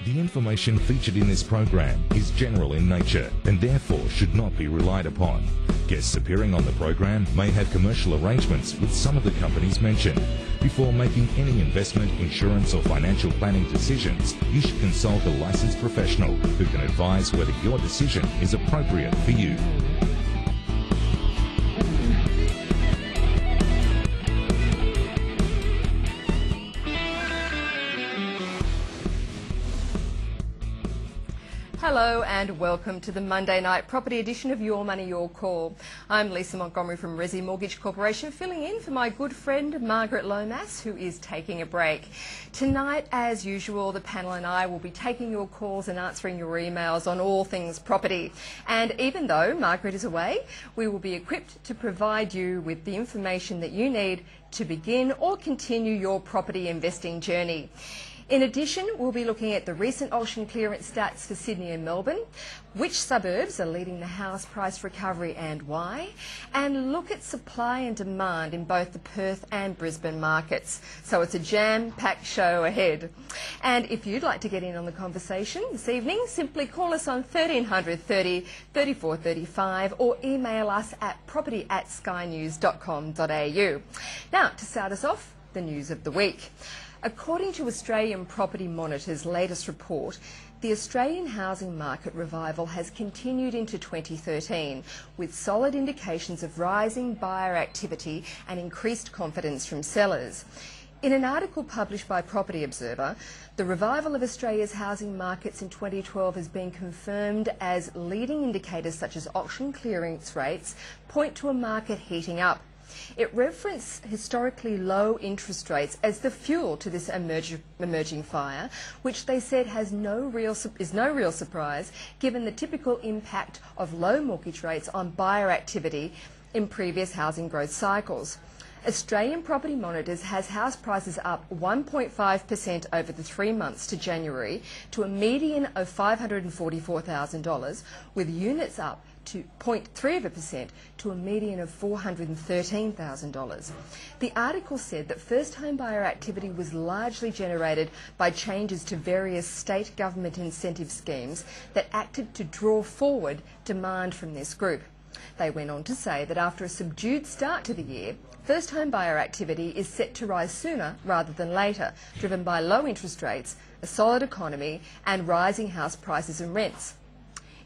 The information featured in this program is general in nature and therefore should not be relied upon. Guests appearing on the program may have commercial arrangements with some of the companies mentioned. Before making any investment, insurance or financial planning decisions, you should consult a licensed professional who can advise whether your decision is appropriate for you. Hello and welcome to the Monday night property edition of Your Money, Your Call. I'm Lisa Montgomery from Resi Mortgage Corporation, filling in for my good friend Margaret Lomas, who is taking a break. Tonight, as usual, the panel and I will be taking your calls and answering your emails on all things property. And even though Margaret is away, we will be equipped to provide you with the information that you need to begin or continue your property investing journey. In addition, we'll be looking at the recent auction clearance stats for Sydney and Melbourne, which suburbs are leading the house price recovery and why, and look at supply and demand in both the Perth and Brisbane markets. So it's a jam-packed show ahead. And if you'd like to get in on the conversation this evening, simply call us on 1300 30 34 35 or email us at property@skynews.com.au. Now, to start us off, the news of the week. According to Australian Property Monitor's latest report, the Australian housing market revival has continued into 2013, with solid indications of rising buyer activity and increased confidence from sellers. In an article published by Property Observer, the revival of Australia's housing markets in 2012 has been confirmed as leading indicators such as auction clearance rates point to a market heating up. It referenced historically low interest rates as the fuel to this emerging fire, which they said is no real surprise given the typical impact of low mortgage rates on buyer activity in previous housing growth cycles. Australian Property Monitors has house prices up 1.5% over the 3 months to January to a median of $544,000, with units up to 0.3% to a median of $413,000. The article said that first home buyer activity was largely generated by changes to various state government incentive schemes that acted to draw forward demand from this group. They went on to say that after a subdued start to the year, first home buyer activity is set to rise sooner rather than later, driven by low interest rates, a solid economy and rising house prices and rents.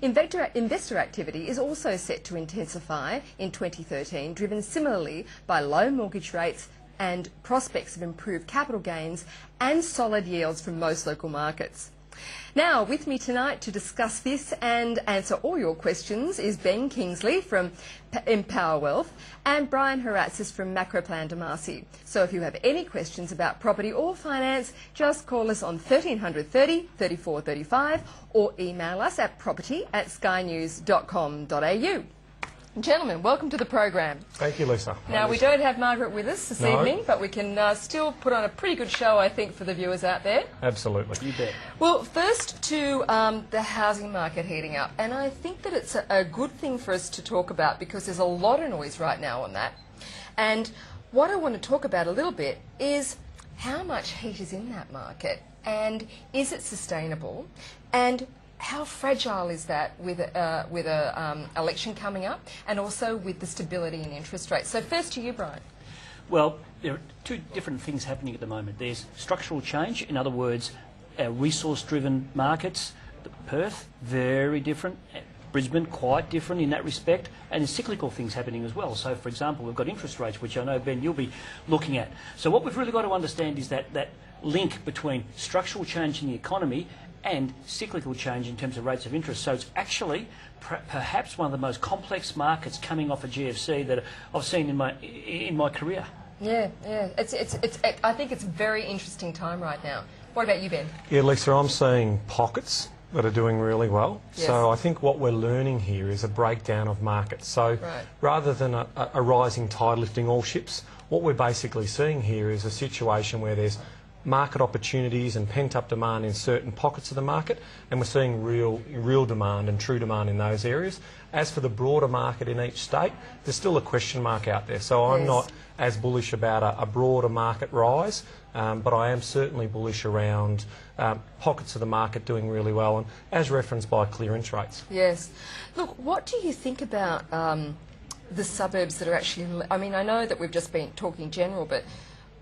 Investor activity is also set to intensify in 2013, driven similarly by low mortgage rates and prospects of improved capital gains and solid yields from most local markets. Now, with me tonight to discuss this and answer all your questions is Ben Kingsley from Empower Wealth and Brian Haratzis from Macroplan Damasi. So if you have any questions about property or finance, just call us on 1300 30 34 35 or email us at property@skynews.com.au. Gentlemen, welcome to the program. Thank you, Lisa. Now, we don't have Margaret with us this evening, but we can still put on a pretty good show, I think, for the viewers out there. Absolutely. You bet. Well, first to the housing market heating up, and I think that it's a good thing for us to talk about because there's a lot of noise right now on that. And what I want to talk about a little bit is how much heat is in that market and is it sustainable, and how fragile is that with a election coming up and also with the stability in interest rates? So first to you, Brian. Well, there are two different things happening at the moment. There's structural change, in other words, our resource-driven markets. Perth, very different. Brisbane, quite different in that respect. And there's cyclical things happening as well. So, for example, we've got interest rates, which I know, Ben, you'll be looking at. So what we've really got to understand is that link between structural change in the economy and cyclical change in terms of rates of interest. So it's actually perhaps one of the most complex markets coming off a GFC that I've seen in my career. Yeah. I think it's a very interesting time right now. What about you, Ben? Yeah, Lisa, I'm seeing pockets that are doing really well. Yes. So I think what we're learning here is a breakdown of markets. So rather than a rising tide lifting all ships, what we're basically seeing here is a situation where there's market opportunities and pent-up demand in certain pockets of the market, and we're seeing real demand and true demand in those areas. As for the broader market in each state, there's still a question mark out there. So I'm not as bullish about a broader market rise. but I am certainly bullish around pockets of the market doing really well, and as referenced by clearance rates. Yes. Look, what do you think about the suburbs that are actually... I mean, I know that we've just been talking general, but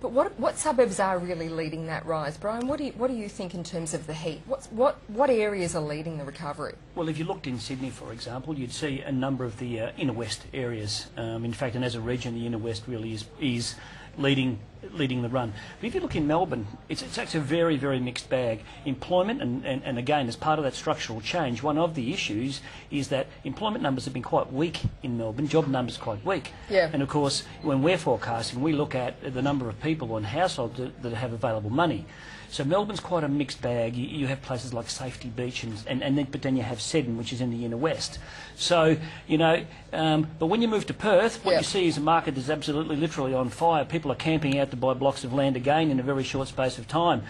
what suburbs are really leading that rise, Brian? What do you think in terms of the heat? What areas are leading the recovery? Well, if you looked in Sydney, for example, you'd see a number of the inner west areas. In fact, and as a region, the inner west really is leading the run. But if you look in Melbourne, it's actually a very, very mixed bag. Employment, and again, as part of that structural change, one of the issues is that employment numbers have been quite weak in Melbourne, job numbers quite weak. Yeah. And of course, when we're forecasting, we look at the number of people and households that have available money. So Melbourne's quite a mixed bag. You have places like Safety Beach, but then you have Seddon, which is in the inner west. So, but when you move to Perth, what you see is a market that's absolutely literally on fire. People are camping out to buy blocks of land again in a very short space of time.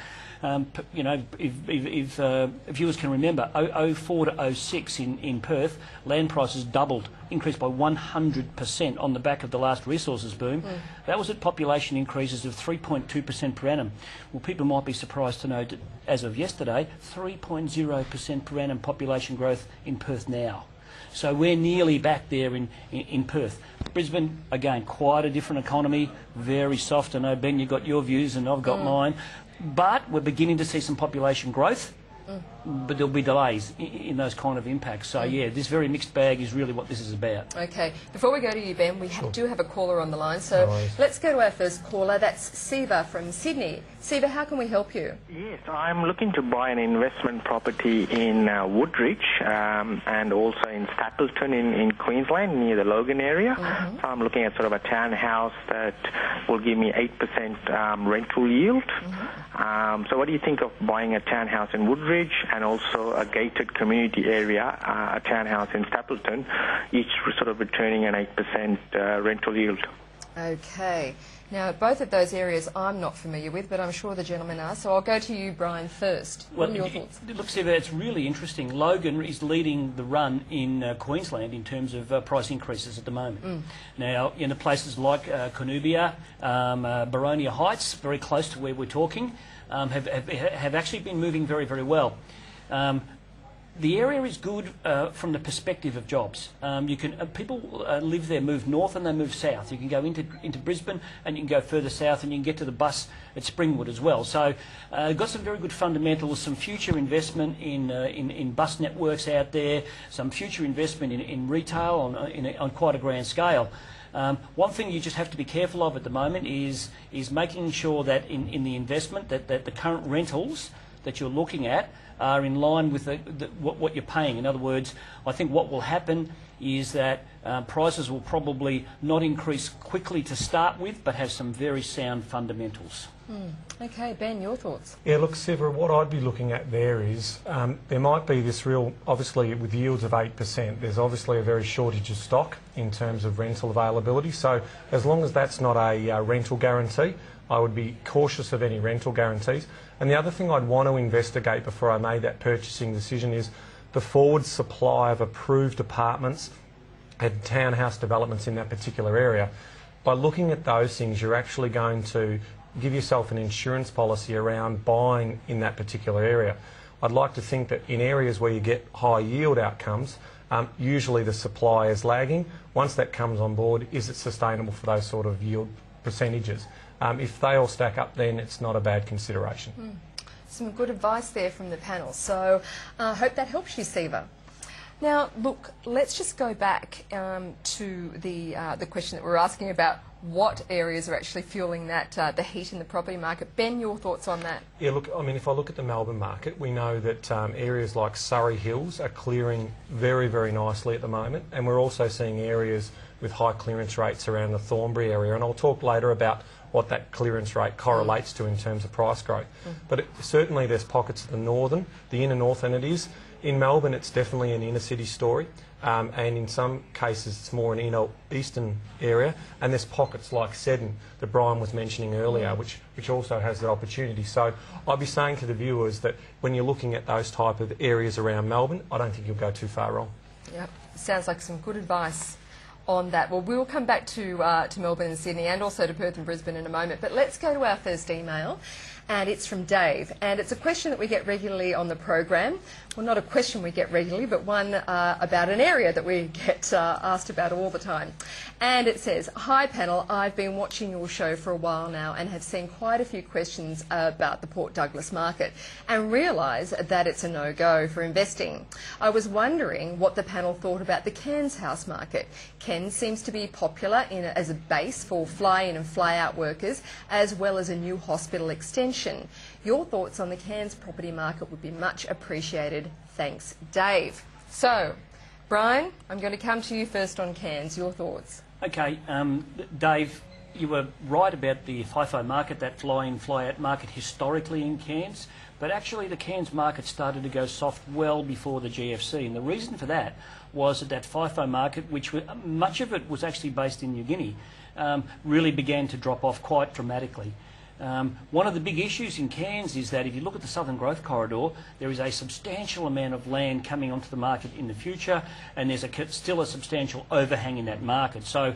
If viewers can remember, 04 to 06 in Perth, land prices doubled, increased by 100% on the back of the last resources boom. That was at population increases of 3.2% per annum. Well, people might be surprised to know that as of yesterday, 3.0% per annum population growth in Perth now. So we're nearly back there in Perth. Brisbane, again, quite a different economy, very soft. I know, Ben, you've got your views and I've got mine. But we're beginning to see some population growth, but there'll be delays in those kind of impacts. So, yeah, this very mixed bag is really what this is about. Okay. Before we go to you, Ben, we do have a caller on the line. So let's go to our first caller. That's Siva from Sydney. Siva, how can we help you? Yes, I'm looking to buy an investment property in Woodridge and also in Stapleton in Queensland, near the Logan area. So I'm looking at sort of a townhouse that will give me 8% rental yield. So what do you think of buying a townhouse in Woodridge and also a gated community area, a townhouse in Stapleton, each sort of returning an 8% rental yield? Okay. Now, both of those areas I'm not familiar with, but I'm sure the gentlemen are. So I'll go to you, Brian, first. What are your thoughts? Look, Siva, it's really interesting. Logan is leading the run in Queensland in terms of price increases at the moment. Now, in places like Cornubia, Boronia Heights, very close to where we're talking, have actually been moving very, very well. The area is good from the perspective of jobs. People live there, move north and they move south. You can go into Brisbane and you can go further south and you can get to the bus at Springwood as well. So got some very good fundamentals, some future investment in bus networks out there, some future investment in retail on quite a grand scale. One thing you just have to be careful of at the moment is making sure that in the investment that the current rentals that you're looking at are in line with what you're paying. In other words, I think what will happen is that prices will probably not increase quickly to start with, but have some very sound fundamentals. Okay, Ben, your thoughts? Yeah, look, Siva, what I'd be looking at there is there might be this real, obviously with yields of 8%, there's obviously a very shortage of stock in terms of rental availability. So as long as that's not a rental guarantee, I would be cautious of any rental guarantees. And the other thing I'd want to investigate before I made that purchasing decision is the forward supply of approved apartments and townhouse developments in that particular area. By looking at those things, you're actually going to give yourself an insurance policy around buying in that particular area. I'd like to think that in areas where you get high yield outcomes, usually the supply is lagging. Once that comes on board, is it sustainable for those sort of yield percentages? If they all stack up, then it's not a bad consideration. Some good advice there from the panel. So I hope that helps you, Siva. Now, look, let's just go back to the question that we're asking about what areas are actually fueling that the heat in the property market. Ben, your thoughts on that? Yeah, look, I mean, if I look at the Melbourne market, we know that areas like Surrey Hills are clearing very, very nicely at the moment, and we're also seeing areas with high clearance rates around the Thornbury area, and I'll talk later about what that clearance rate correlates to in terms of price growth. But certainly there's pockets of the inner north, and it is. In Melbourne, it's definitely an inner city story, and in some cases it's more an inner eastern area, and there's pockets like Seddon that Brian was mentioning earlier, which also has that opportunity. So I'd be saying to the viewers that when you're looking at those type of areas around Melbourne, I don't think you'll go too far wrong. Yep, sounds like some good advice on that. Well, we'll come back to Melbourne and Sydney and also to Perth and Brisbane in a moment, but let's go to our first email. And it's from Dave, and it's a question that we get regularly on the program. Well, not a question we get regularly, but one about an area that we get asked about all the time. And it says, "Hi panel, I've been watching your show for a while now and have seen quite a few questions about the Port Douglas market and realise that it's a no-go for investing. I was wondering what the panel thought about the Cairns house market. Cairns seems to be popular as a base for fly-in and fly-out workers, as well as a new hospital extension. Your thoughts on the Cairns property market would be much appreciated. Thanks, Dave." So, Brian, I'm going to come to you first on Cairns. Your thoughts? Okay, Dave, you were right about the FIFO market, that fly-in, fly-out market historically in Cairns, but actually the Cairns market started to go soft well before the GFC, and the reason for that was that FIFO market, which much of it was actually based in New Guinea, really began to drop off quite dramatically. One of the big issues in Cairns is that if you look at the Southern Growth Corridor, there is a substantial amount of land coming onto the market in the future, and there's still a substantial overhang in that market. So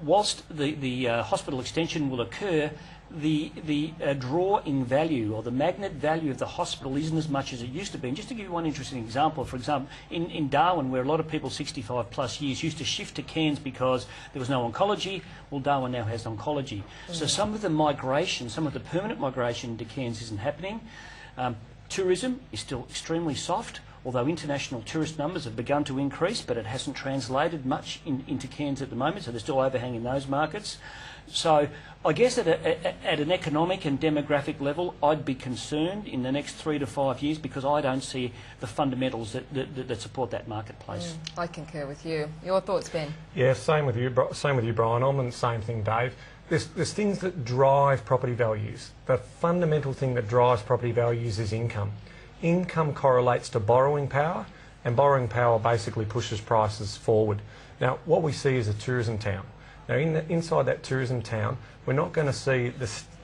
whilst the hospital extension will occur, the draw in value or the magnet value of the hospital isn't as much as it used to be. And just to give you one interesting example, for example, in Darwin, where a lot of people 65 plus years used to shift to Cairns because there was no oncology, well, Darwin now has oncology. So some of the migration, some of the permanent migration to Cairns isn't happening. Tourism is still extremely soft, although international tourist numbers have begun to increase, but it hasn't translated much into Cairns at the moment, so there's still overhang in those markets. So I guess at an economic and demographic level, I'd be concerned in the next 3 to 5 years because I don't see the fundamentals that support that marketplace. I concur with you. Your thoughts, Ben? Yeah, same with you, Brian. I'm on the same thing, Dave. There's things that drive property values. The fundamental thing that drives property values is income. Income correlates to borrowing power, and borrowing power basically pushes prices forward. Now, what we see is a tourism town. Now, inside that tourism town, we're not going to see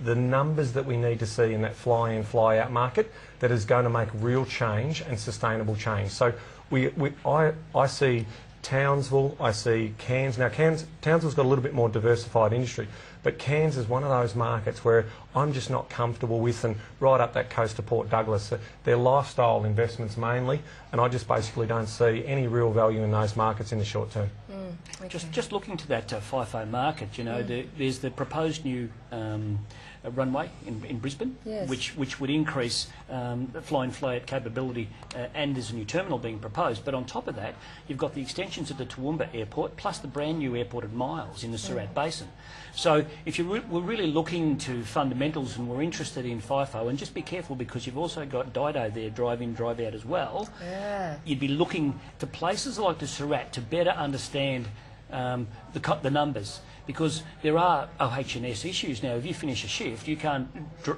the numbers that we need to see in that fly-in, fly-out market that is going to make real change and sustainable change. So I see Townsville, I see Cairns. Now, Townsville's got a little bit more diversified industry, but Cairns is one of those markets where I'm just not comfortable with, and right up that coast of Port Douglas, they're lifestyle investments mainly, and I just basically don't see any real value in those markets in the short term. Okay. Just looking to that FIFO market, you know, there's the proposed new runway in Brisbane, yes, which would increase fly-in, fly-out capability, and there's a new terminal being proposed. But on top of that, you've got the extensions of the Toowoomba Airport, plus the brand new airport at Miles in the Surat Basin. So if we're really looking to fundamentals and we're interested in FIFO, and just be careful because you've also got Dido there, drive in, drive out as well, you'd be looking to places like the Surat to better understand the numbers, because there are OH&S issues now. If you finish a shift, you can't,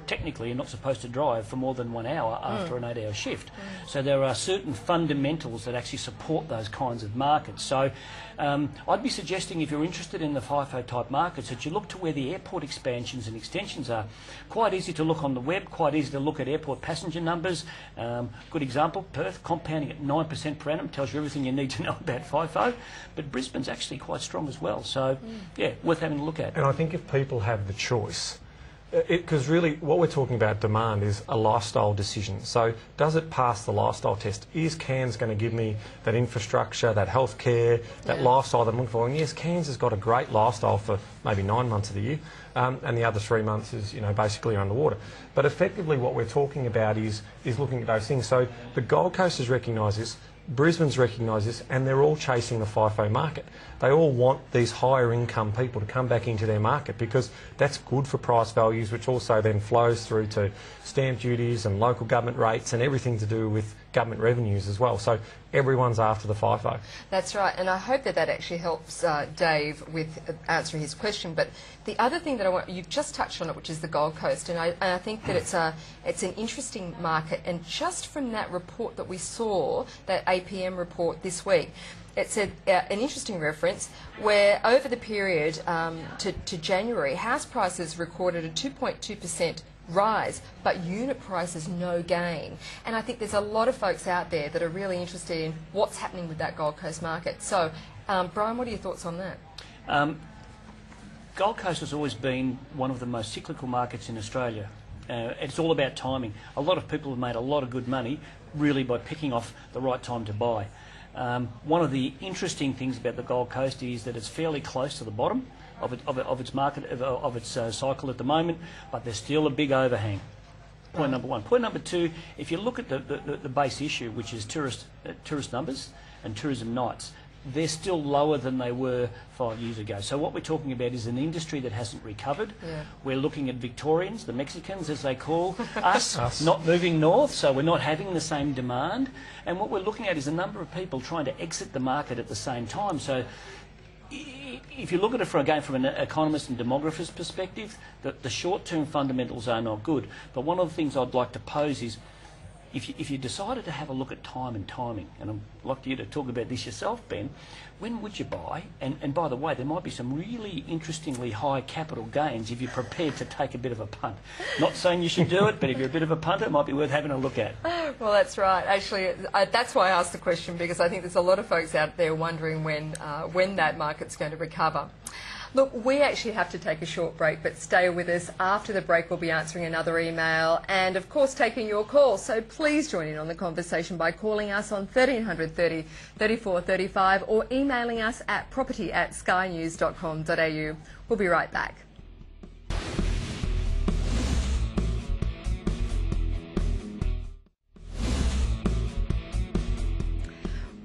technically you're not supposed to drive for more than 1 hour after an 8-hour shift. So there are certain fundamentals that actually support those kinds of markets. So I'd be suggesting, if you're interested in the FIFO type markets, that you look to where the airport expansions and extensions are. Quite easy to look on the web, quite easy to look at airport passenger numbers. Good example, Perth compounding at 9% per annum tells you everything you need to know about FIFO, but Brisbane's actually quite strong as well. So yeah, worth having a look at. And I think if people have the choice, because really what we're talking about demand is a lifestyle decision. So does it pass the lifestyle test? Is Cairns going to give me that infrastructure, that healthcare, that lifestyle that I'm looking for? And yes, Cairns has got a great lifestyle for maybe 9 months of the year, and the other 3 months is, you know, basically underwater. But effectively what we're talking about is looking at those things. So the Gold Coast has recognised this, Brisbane's recognised this, and they're all chasing the FIFO market. They all want these higher income people to come back into their market because that's good for price values, which also then flows through to stamp duties and local government rates and everything to do with government revenues as well. So everyone's after the FIFO. That's right, and I hope that actually helps Dave with answering his question. But the other thing that you've just touched on it, which is the Gold Coast, and I think that it's an interesting market. And just from that report that we saw, that APM report this week, it said an interesting reference where over the period to January, house prices recorded a 2.2% rise, but unit prices no gain. And I think there's a lot of folks out there that are really interested in what's happening with that Gold Coast market. So Brian, what are your thoughts on that? Gold Coast has always been one of the most cyclical markets in Australia. It's all about timing. A lot of people have made a lot of good money really by picking off the right time to buy. One of the interesting things about the Gold Coast is that it's fairly close to the bottom of its market, of its cycle at the moment, but there's still a big overhang. Point number one. Point number two, if you look at the base issue, which is tourist numbers and tourism nights, they're still lower than they were 5 years ago. So what we're talking about is an industry that hasn't recovered. Yeah. We're looking at Victorians, the Mexicans as they call us, not moving north, so we're not having the same demand. And what we're looking at is a number of people trying to exit the market at the same time. So if you look at it from an economist and demographist perspective, the short-term fundamentals are not good. But one of the things I'd like to pose is, if you decided to have a look at time and timing, and I'd like you to talk about this yourself, Ben, when would you buy? And by the way, there might be some really interestingly high capital gains if you're prepared to take a bit of a punt. Not saying you should do it, but if you're a bit of a punter, it might be worth having a look at. Well, that's right. Actually, that's why I asked the question, because I think there's a lot of folks out there wondering when that market's going to recover. Look, we actually have to take a short break, but stay with us. After the break, we'll be answering another email and, of course, taking your calls. So please join in on the conversation by calling us on 1300 30 34 35 or emailing us at property@skynews.com.au. We'll be right back.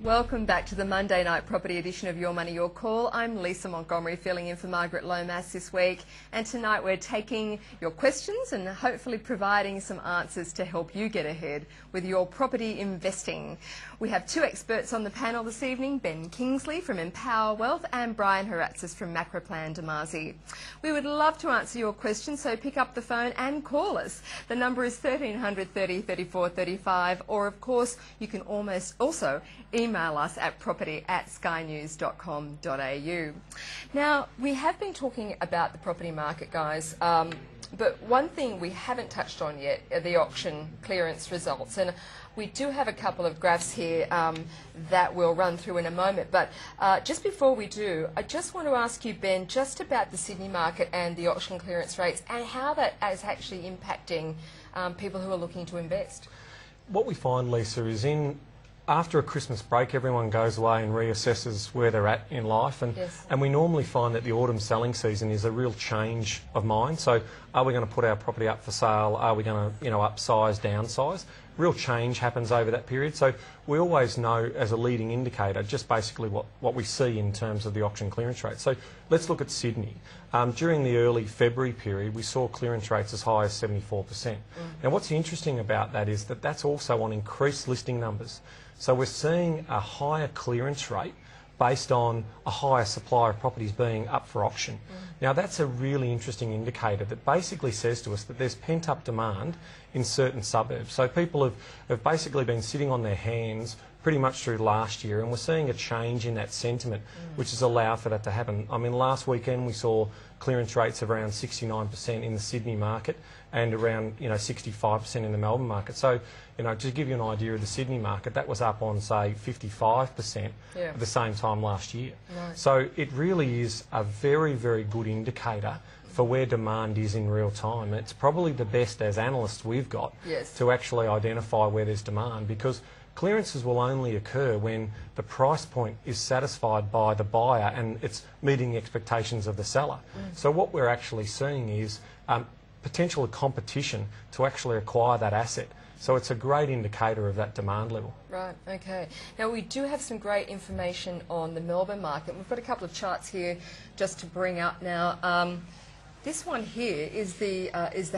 Welcome back to the Monday night property edition of Your Money, Your Call. I'm Lisa Montgomery, filling in for Margaret Lomas this week. And tonight we're taking your questions and hopefully providing some answers to help you get ahead with your property investing. We have two experts on the panel this evening, Ben Kingsley from Empower Wealth and Brian Haratzis from Macroplan Damasi. We would love to answer your questions, so pick up the phone and call us. The number is 1300 30 34 35, or of course you can also email us at property@skynews.com.au. Now, we have been talking about the property market, guys, but one thing we haven't touched on yet are the auction clearance results. And we do have a couple of graphs here that we'll run through in a moment. But just before we do, I just want to ask you, Ben, just about the Sydney market and the auction clearance rates and how that is actually impacting people who are looking to invest. What we find, Lisa, is after a Christmas break, everyone goes away and reassesses where they're at in life, and we normally find that the autumn selling season is a real change of mind. So, are we going to put our property up for sale? Are we going to, upsize, downsize? Real change happens over that period. So we always know as a leading indicator just basically what we see in terms of the auction clearance rate. So let's look at Sydney. During the early February period, we saw clearance rates as high as 74%. Now, what's interesting about that is that that's also on increased listing numbers. So we're seeing a higher clearance rate based on a higher supply of properties being up for auction. Now, that's a really interesting indicator that basically says to us that there's pent-up demand in certain suburbs. So people have basically been sitting on their hands pretty much through last year, and we're seeing a change in that sentiment, which has allowed for that to happen. I mean, last weekend we saw clearance rates of around 69% in the Sydney market and around 65% in the Melbourne market. So, to give you an idea of the Sydney market, that was up on, say, 55% at the same time last year. Nice. So it really is a very, very good indicator for where demand is in real time. It's probably the best as analysts we've got to actually identify where there's demand, because clearances will only occur when the price point is satisfied by the buyer and it's meeting the expectations of the seller. So what we're actually seeing is potential competition to actually acquire that asset. So it's a great indicator of that demand level. Right, okay. Now, we do have some great information on the Melbourne market. We've got a couple of charts here just to bring up now. This one here is the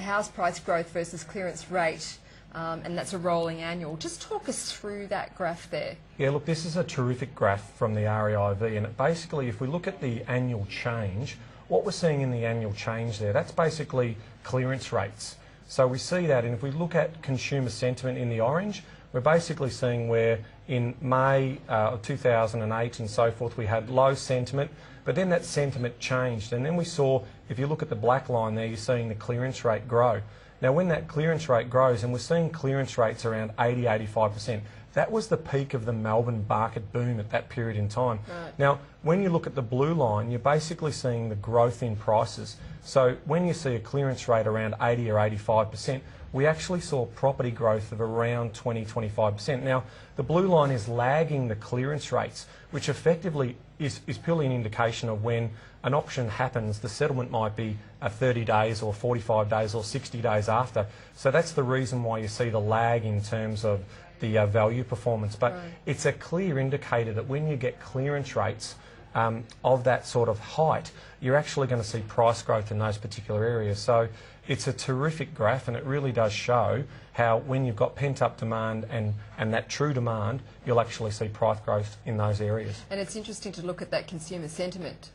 house price growth versus clearance rate. And that's a rolling annual. Just talk us through that graph there. Yeah, look, this is a terrific graph from the REIV, and it basically, if we look at the annual change, what we're seeing in the annual change there, that's basically clearance rates. So we see that, and if we look at consumer sentiment in the orange, we're basically seeing where in May of 2008 and so forth, we had low sentiment, but then that sentiment changed. And then we saw, if you look at the black line there, you're seeing the clearance rate grow. Now, when that clearance rate grows, and we're seeing clearance rates around 80, 85%, that was the peak of the Melbourne market boom at that period in time. Right. Now, when you look at the blue line, you're basically seeing the growth in prices. So when you see a clearance rate around 80 or 85%, we actually saw property growth of around 20-25%. Now, the blue line is lagging the clearance rates, which effectively is purely an indication of when an auction happens. The settlement might be 30 days or 45 days or 60 days after. So that's the reason why you see the lag in terms of the value performance. But it's a clear indicator that when you get clearance rates of that sort of height, you're actually going to see price growth in those particular areas. So it's a terrific graph, and it really does show how when you've got pent-up demand and that true demand, you'll actually see price growth in those areas. And it's interesting to look at that consumer sentiment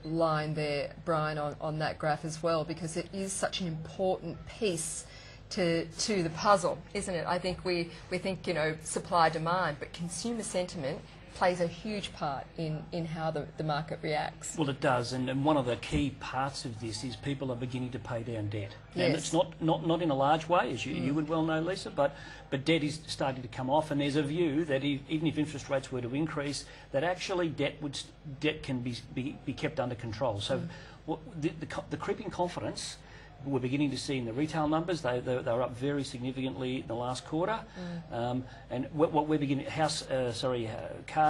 line there, Brian, on that graph as well, because it is such an important piece to the puzzle, isn't it? I think we think, you know, supply demand, but consumer sentiment plays a huge part in how the market reacts. Well, it does, and one of the key parts of this is people are beginning to pay down debt. Yes. And it's not in a large way, as you would well know, Lisa, but debt is starting to come off, and there's a view that even if interest rates were to increase, that actually debt can be kept under control. So the creeping confidence we're beginning to see in the retail numbers. They're up very significantly in the last quarter, and what we're beginning, car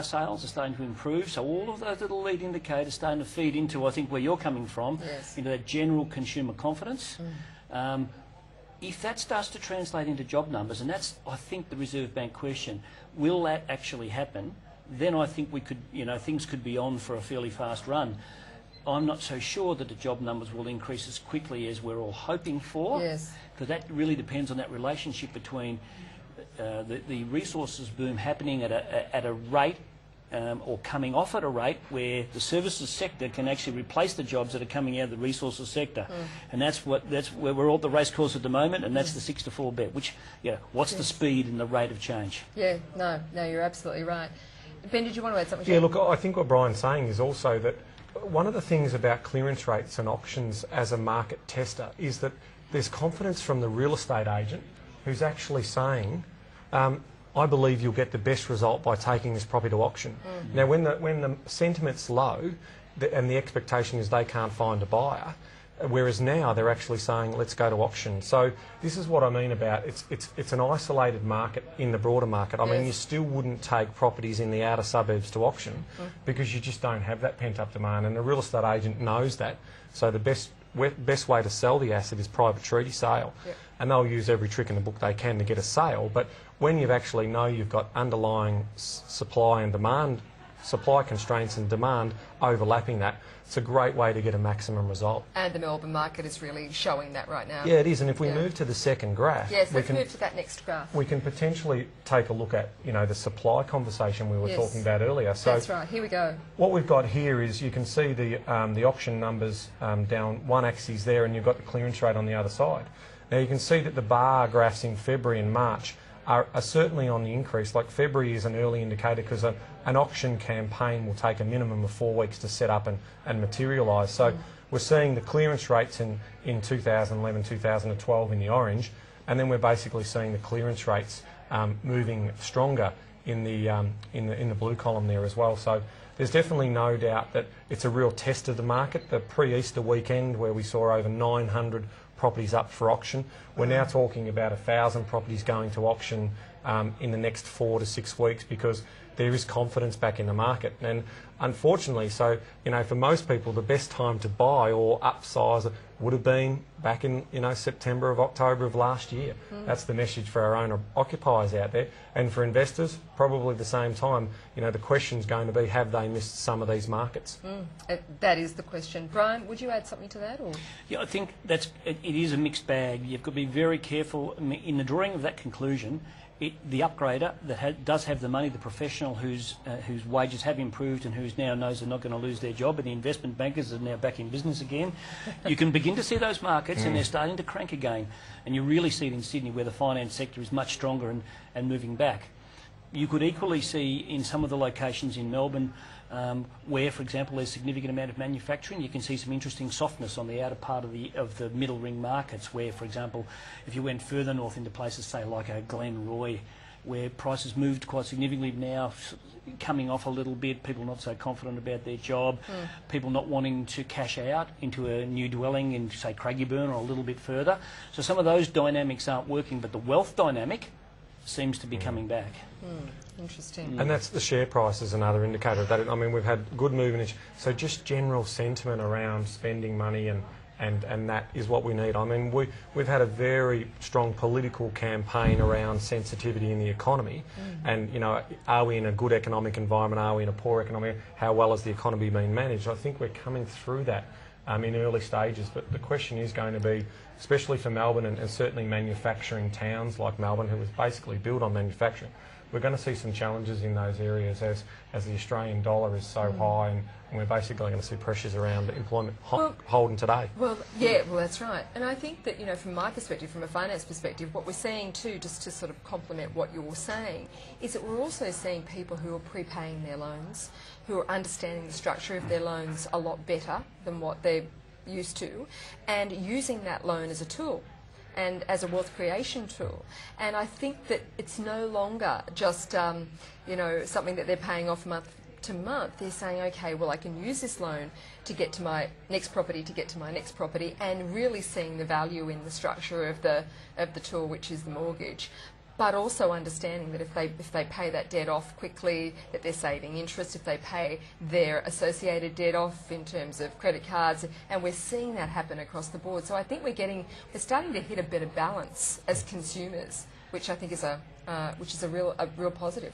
sales are starting to improve. So all of those little lead indicators starting to feed into, I think, where you're coming from, into that general consumer confidence. If that starts to translate into job numbers, and that's, I think, the Reserve Bank question, will that actually happen? Then I think we could, things could be on for a fairly fast run. I'm not so sure that the job numbers will increase as quickly as we're all hoping for, because that really depends on that relationship between the resources boom happening at a rate or coming off at a rate where the services sector can actually replace the jobs that are coming out of the resources sector, and that's where we're all at the racecourse at the moment, and that's the 6-4 bet. Which, what's the speed and the rate of change? Yeah, no, you're absolutely right. Ben, did you want to add something? Yeah, look, I think what Brian's saying is also that one of the things about clearance rates and auctions as a market tester is that there's confidence from the real estate agent who's actually saying, I believe you'll get the best result by taking this property to auction. Now, when the sentiment's low and the expectation is they can't find a buyer, whereas now they're actually saying, let's go to auction. So this is what I mean about it's an isolated market in the broader market. I mean, you still wouldn't take properties in the outer suburbs to auction because you just don't have that pent-up demand, and the real estate agent knows that. So the best way to sell the asset is private treaty sale. And they'll use every trick in the book they can to get a sale. But when you actually know you've got underlying supply and demand, supply constraints and demand overlapping that, it's a great way to get a maximum result. And the Melbourne market is really showing that right now. Yeah, it is. And if we move to the second graph, let's move to that next graph. We can potentially take a look at, the supply conversation we were talking about earlier. So that's right. Here we go. What we've got here is you can see the auction numbers down one axis there, and you've got the clearance rate on the other side. Now you can see that the bar graphs in February and March are certainly on the increase. Like February is an early indicator because an auction campaign will take a minimum of 4 weeks to set up and materialise. So we're seeing the clearance rates in 2011, 2012 in the orange, and then we're basically seeing the clearance rates moving stronger in the blue column there as well. So there's definitely no doubt that it's a real test of the market. The pre-Easter weekend where we saw over 900 properties up for auction, we're now talking about 1,000 properties going to auction in the next 4 to 6 weeks because there is confidence back in the market. And unfortunately, so, for most people, the best time to buy or upsize it would have been back in, September or October of last year. That's the message for our own occupiers out there. And for investors, probably the same time. The question's going to be, have they missed some of these markets? That is the question. Brian, would you add something to that? Or? Yeah, I think it is a mixed bag. You've got to be very careful in the drawing of that conclusion. The upgrader that does have the money, the professional whose wages have improved and who now knows they're not going to lose their job, and the investment bankers are now back in business again, you can begin to see those markets and they're starting to crank again. And you really see it in Sydney where the finance sector is much stronger and moving back. You could equally see in some of the locations in Melbourne where, for example, there's a significant amount of manufacturing. You can see some interesting softness on the outer part of the middle ring markets where, for example, if you went further north into places, say, like Glenroy, where prices moved quite significantly, now coming off a little bit, people not so confident about their job, people not wanting to cash out into a new dwelling in, say, Craigieburn or a little bit further. So some of those dynamics aren't working, but the wealth dynamic seems to be coming back. Interesting. And that's the share price is another indicator of that. I mean, we've had good movement. So just general sentiment around spending money and that is what we need. I mean, we've had a very strong political campaign around sensitivity in the economy. And, you know, are we in a good economic environment? Are we in a poor economic? How well has the economy been managed? I think we're coming through that in early stages. But the question is going to be, especially for Melbourne and certainly manufacturing towns like Melbourne, who was basically built on manufacturing, we're going to see some challenges in those areas as the Australian dollar is so high, and we're basically going to see pressures around employment holding today. Well, yeah, well, that's right. And I think that, you know, from my perspective, from a finance perspective, what we're seeing too, just to sort of complement what you're saying, is that we're also seeing people who are prepaying their loans, who are understanding the structure of their loans a lot better than what they're used to, and using that loan as a tool and as a wealth creation tool. And I think that it's no longer just, you know, something that they're paying off month to month. They're saying, okay, well, I can use this loan to get to my next property, and really seeing the value in the structure of the tool, which is the mortgage. But also understanding that if they pay that debt off quickly, that they're saving interest, if they pay their associated debt off in terms of credit cards, and we're seeing that happen across the board. So I think we're starting to hit a better balance as consumers, which I think is a real positive.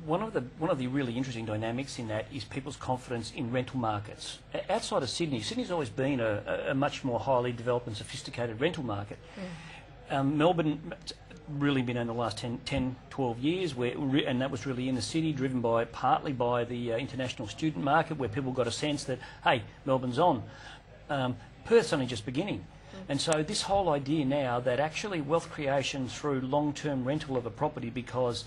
One of the really interesting dynamics in that is people's confidence in rental markets. Outside of Sydney, Sydney's always been a much more highly developed and sophisticated rental market. Melbourne really been in the last 10, 12 years, and that was really in the city, driven partly by the international student market, where people got a sense that, hey, Melbourne's on. Perth's only just beginning. And so this whole idea now that actually wealth creation through long-term rental of a property, because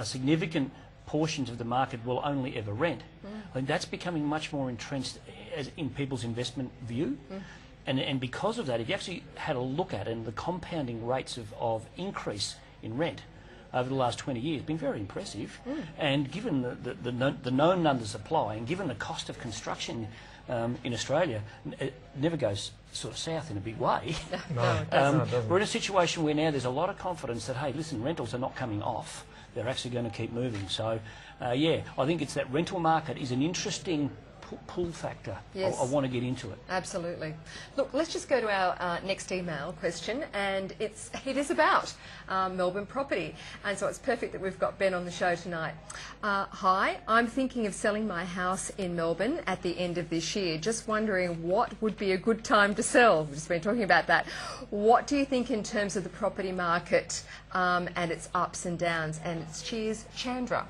significant portions of the market will only ever rent, I think that's becoming much more entrenched in people's investment view. And because of that, if you actually had a look at it, and the compounding rates of increase in rent over the last 20 years been very impressive. And given the known undersupply, and given the cost of construction in Australia, it never goes sort of south in a big way. No, it doesn't. We're in a situation where now there's a lot of confidence that, hey, listen, rentals are not coming off. They're actually going to keep moving. So, yeah, I think it's that rental market is an interesting pull factor. Yes. I want to get into it. Absolutely. Look, let's just go to our next email question, and it is about Melbourne property, and so it's perfect that we've got Ben on the show tonight. Hi, I'm thinking of selling my house in Melbourne at the end of this year. Just wondering what would be a good time to sell. We've just been talking about that. What do you think in terms of the property market and its ups and downs? And it's cheers, Chandra.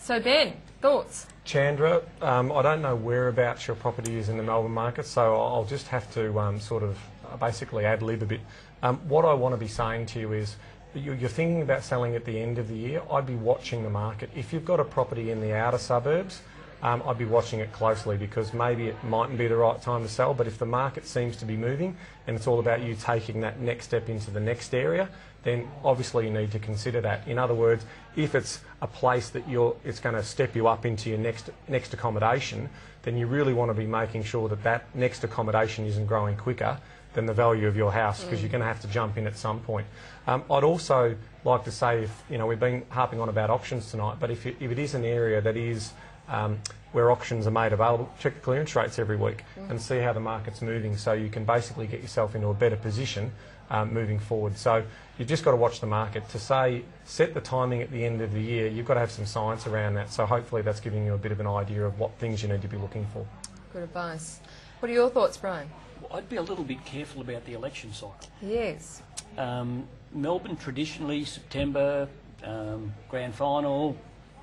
So Ben, thoughts? Chandra, I don't know whereabouts your property is in the Melbourne market, so I'll just have to sort of basically ad-lib a bit. What I want to be saying to you is, you're thinking about selling at the end of the year, I'd be watching the market. If you've got a property in the outer suburbs, I'd be watching it closely, because maybe it mightn't be the right time to sell, but if the market seems to be moving and it's all about you taking that next step into the next area, then obviously you need to consider that. In other words, if it's a place that it's going to step you up into your next accommodation, then you really want to be making sure that that next accommodation isn't growing quicker than the value of your house, because you're going to have to jump in at some point. I'd also like to say, we've been harping on about options tonight, but if it is an area that is where auctions are made available, check the clearance rates every week and see how the market's moving, so you can basically get yourself into a better position moving forward. So you've just got to watch the market. To say set the timing at the end of the year, you've got to have some science around that. So hopefully that's giving you a bit of an idea of what things you need to be looking for. Good advice. What are your thoughts, Brian? Well, I'd be a little bit careful about the election cycle. Yes. Melbourne traditionally, September, grand final,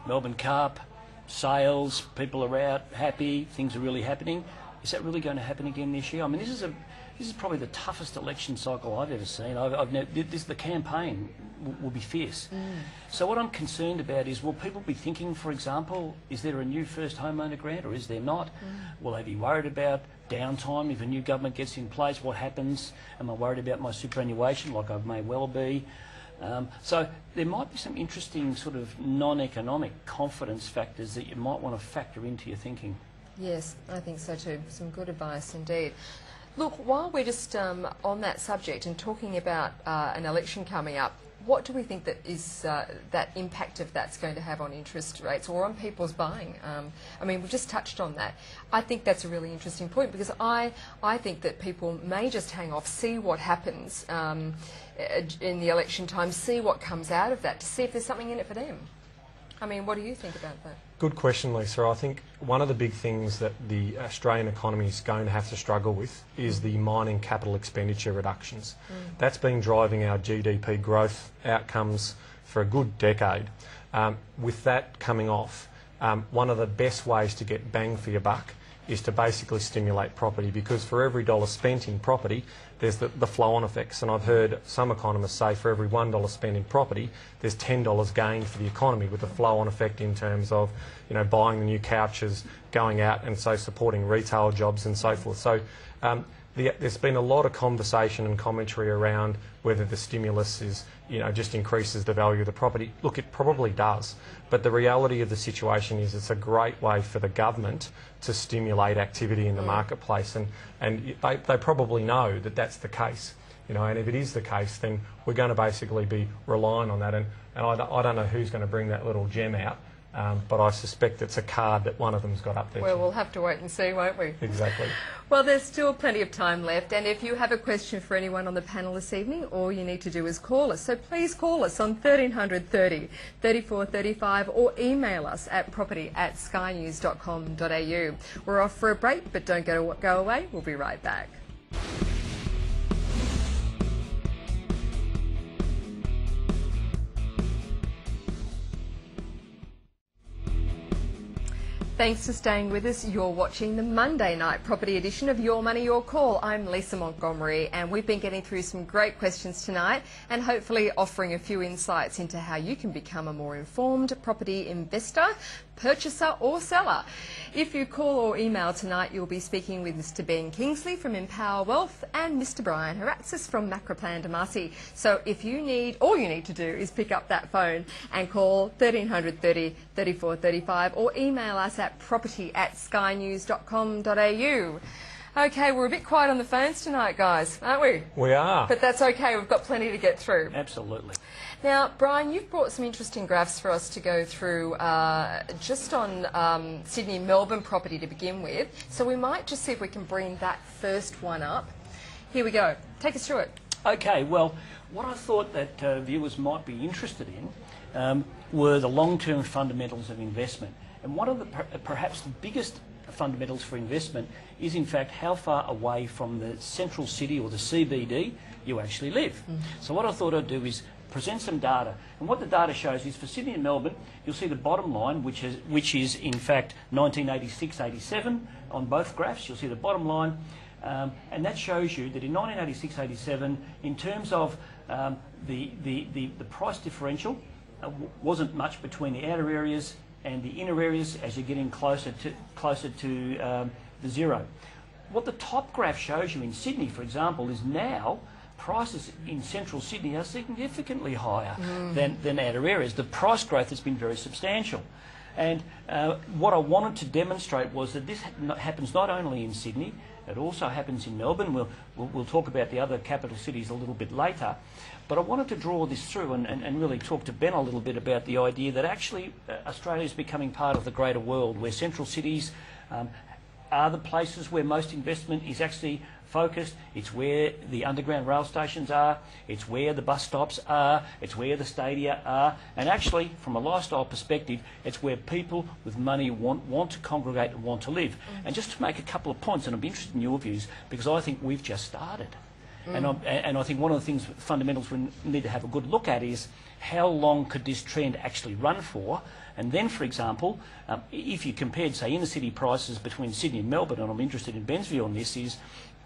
Melbourne Cup, sales, people are out, happy, things are really happening. Is that really going to happen again this year? I mean, this is probably the toughest election cycle I've ever seen. The campaign will be fierce. So what I'm concerned about is, will people be thinking, for example, is there a new first homeowner grant or is there not? Will they be worried about downtime if a new government gets in place? What happens? Am I worried about my superannuation, like I may well be? So there might be some interesting sort of non-economic confidence factors that you might want to factor into your thinking. Yes, I think so too. Some good advice indeed. Look, while we're just on that subject and talking about an election coming up, what do we think that is that impact of that's going to have on interest rates or on people's buying? I mean, we've just touched on that. I think that's a really interesting point because I think that people may just hang off, see what happens in the election time, see what comes out of that to see if there's something in it for them. I mean, what do you think about that? Good question, Lisa. I think one of the big things that the Australian economy is going to have to struggle with is the mining capital expenditure reductions. That's been driving our GDP growth outcomes for a good decade. With that coming off, one of the best ways to get bang for your buck is to basically stimulate property, because for every dollar spent in property, there's the flow-on effects. And I've heard some economists say for every $1 spent in property, there's $10 gained for the economy, with the flow-on effect in terms of, you know, buying the new couches, going out and so supporting retail jobs and so forth. So there's been a lot of conversation and commentary around whether the stimulus is, you know, just increases the value of the property. Look, it probably does, but the reality of the situation is it's a great way for the government to stimulate activity in the marketplace, and they probably know that that's the case, you know, and if it is the case, then we're going to basically be relying on that, and I don't know who's going to bring that little gem out. But I suspect it's a card that one of them's got up there. Well, we'll have to wait and see, won't we? Exactly. Well, there's still plenty of time left, and if you have a question for anyone on the panel this evening, all you need to do is call us. So please call us on 1300 30 34 35 or email us at property@skynews.com.au. We're off for a break, but don't go away. We'll be right back. Thanks for staying with us. You're watching the Monday night property edition of Your Money, Your Call. I'm Lisa Montgomery, and we've been getting through some great questions tonight and hopefully offering a few insights into how you can become a more informed property investor, purchaser or seller. If you call or email tonight, you'll be speaking with Mr. Ben Kingsley from Empower Wealth and Mr. Brian Haratzis from Macroplan Damasi. So if you need, all you need to do is pick up that phone and call 1300 30 34 35 or email us at property@skynews.com.au. Okay, we're a bit quiet on the phones tonight, guys, aren't we? We are. But that's okay, we've got plenty to get through. Absolutely. Now, Brian, you've brought some interesting graphs for us to go through just on Sydney and Melbourne property to begin with. So we might just see if we can bring that first one up. Here we go. Take us through it. Okay, well, what I thought that viewers might be interested in were the long-term fundamentals of investment. And one of the perhaps the biggest fundamentals for investment is, in fact, how far away from the central city or the CBD you actually live. So what I thought I'd do is present some data. And what the data shows is for Sydney and Melbourne, you'll see the bottom line, which is in fact 1986-87 on both graphs. You'll see the bottom line. And that shows you that in 1986-87, in terms of the price differential, wasn't much between the outer areas and the inner areas as you're getting closer to the zero. What the top graph shows you in Sydney, for example, is now prices in central Sydney are significantly higher than outer areas. The price growth has been very substantial. And what I wanted to demonstrate was that this happens not only in Sydney, it also happens in Melbourne. We'll talk about the other capital cities a little bit later. But I wanted to draw this through and really talk to Ben a little bit about the idea that actually Australia is becoming part of the greater world, where central cities are the places where most investment is actually focused. It's where the underground rail stations are, it's where the bus stops are, it's where the stadia are, and actually, from a lifestyle perspective, it's where people with money want to congregate and want to live. And just to make a couple of points, and I'd be interested in your views, because I think we've just started. And I think one of the things, fundamentals we need to have a good look at is how long could this trend actually run for? And then, for example, if you compared, say, inner city prices between Sydney and Melbourne, and I'm interested in Ben's view on this, is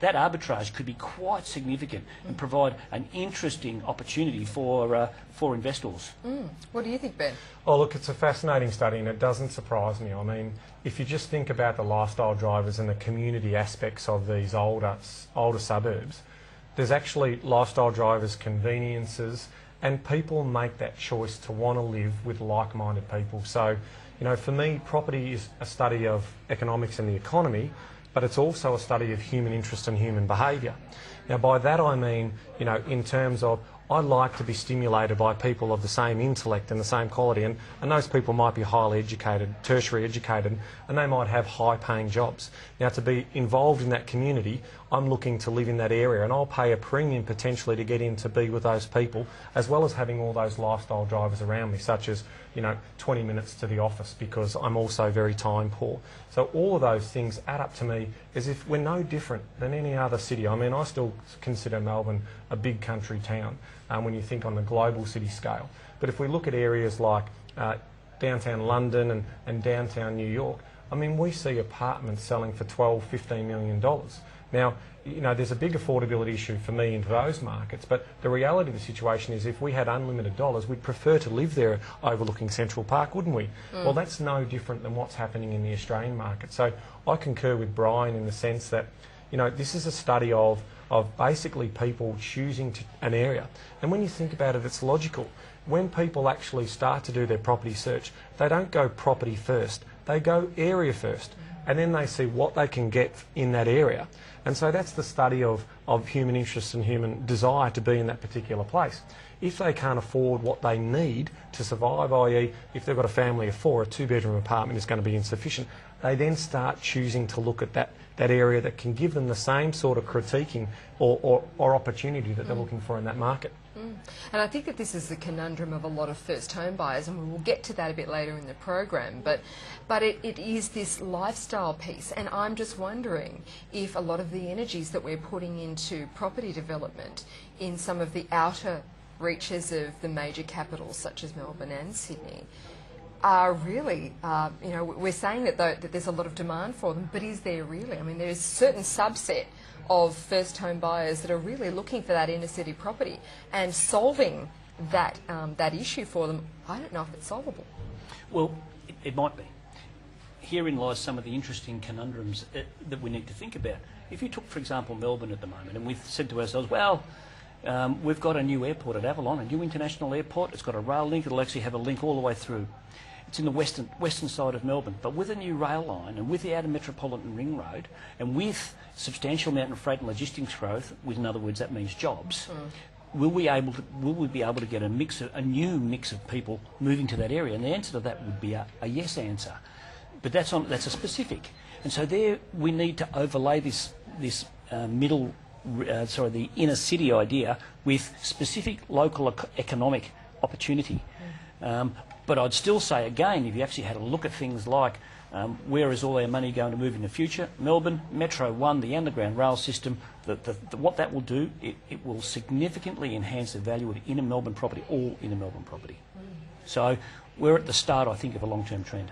that arbitrage could be quite significant and provide an interesting opportunity for investors. What do you think, Ben? Oh, look, it's a fascinating study, and it doesn't surprise me. I mean, if you just think about the lifestyle drivers and the community aspects of these older suburbs, there's actually lifestyle drivers, conveniences, and people make that choice to want to live with like-minded people. So, you know, for me, property is a study of economics and the economy, but it's also a study of human interest and human behaviour. Now, by that I mean, you know, in terms of I like to be stimulated by people of the same intellect and the same quality, and those people might be highly educated, tertiary educated, and they might have high-paying jobs. Now, to be involved in that community, I'm looking to live in that area, and I'll pay a premium potentially to get in to be with those people, as well as having all those lifestyle drivers around me, such as, you know, 20 minutes to the office, because I'm also very time poor. So all of those things add up to me as if we're no different than any other city. I mean, I still consider Melbourne a big country town when you think on the global city scale. But if we look at areas like downtown London and downtown New York, I mean, we see apartments selling for $12, $15 million. Now, you know, there's a big affordability issue for me into those markets, but the reality of the situation is if we had unlimited dollars, we'd prefer to live there overlooking Central Park, wouldn't we? Well, that's no different than what's happening in the Australian market. So I concur with Brian in the sense that, you know, this is a study of basically people choosing an area. And when you think about it, it's logical. When people actually start to do their property search, they don't go property first, they go area first. And then they see what they can get in that area. And so that's the study of human interest and human desire to be in that particular place. If they can't afford what they need to survive, i.e. if they've got a family of 4, a 2-bedroom apartment is going to be insufficient, they then start choosing to look at that area that can give them the same sort of critiquing or opportunity that they're looking for in that market. And I think that this is the conundrum of a lot of first home buyers, and we will get to that a bit later in the program, but it is this lifestyle piece, and I'm just wondering if a lot of the energies that we're putting into property development in some of the outer reaches of the major capitals such as Melbourne and Sydney are really, you know, we're saying that there's a lot of demand for them, but is there really? I mean, there's a certain subset of first home buyers that are really looking for that inner city property, and solving that issue for them, I don't know if it's solvable. Well, it might be. Herein lies some of the interesting conundrums that we need to think about. If you took, for example, Melbourne at the moment, and we've said to ourselves, well, we've got a new airport at Avalon, a new international airport. It's got a rail link. It'll actually have a link all the way through. It's in the western side of Melbourne. But with a new rail line and with the outer metropolitan ring road and with substantial amount of freight and logistics growth, in other words, that means jobs, will we be able to get a new mix of people moving to that area? And the answer to that would be a yes answer. But that's a specific. And so there we need to overlay the inner city idea with specific local economic opportunity. But I'd still say, again, if you actually had a look at things like where is all our money going to move in the future, Melbourne, Metro 1, the underground rail system, what that will do, it will significantly enhance the value of inner Melbourne property, all inner Melbourne property. So we're at the start, I think, of a long-term trend.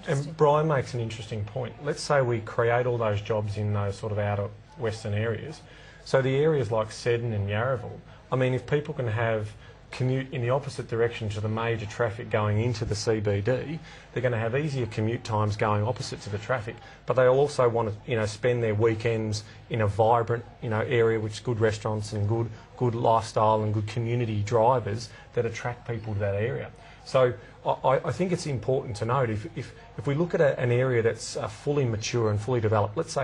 And Brian makes an interesting point. Let's say we create all those jobs in those sort of outer western areas. So the areas like Seddon and Yarraville, I mean, if people can commute in the opposite direction to the major traffic going into the CBD, they're going to have easier commute times going opposite to the traffic, but they'll also want to, you know, spend their weekends in a vibrant, you know, area with good restaurants and good lifestyle and good community drivers that attract people to that area. So I think it's important to note, if we look at an area that's fully mature and fully developed, let's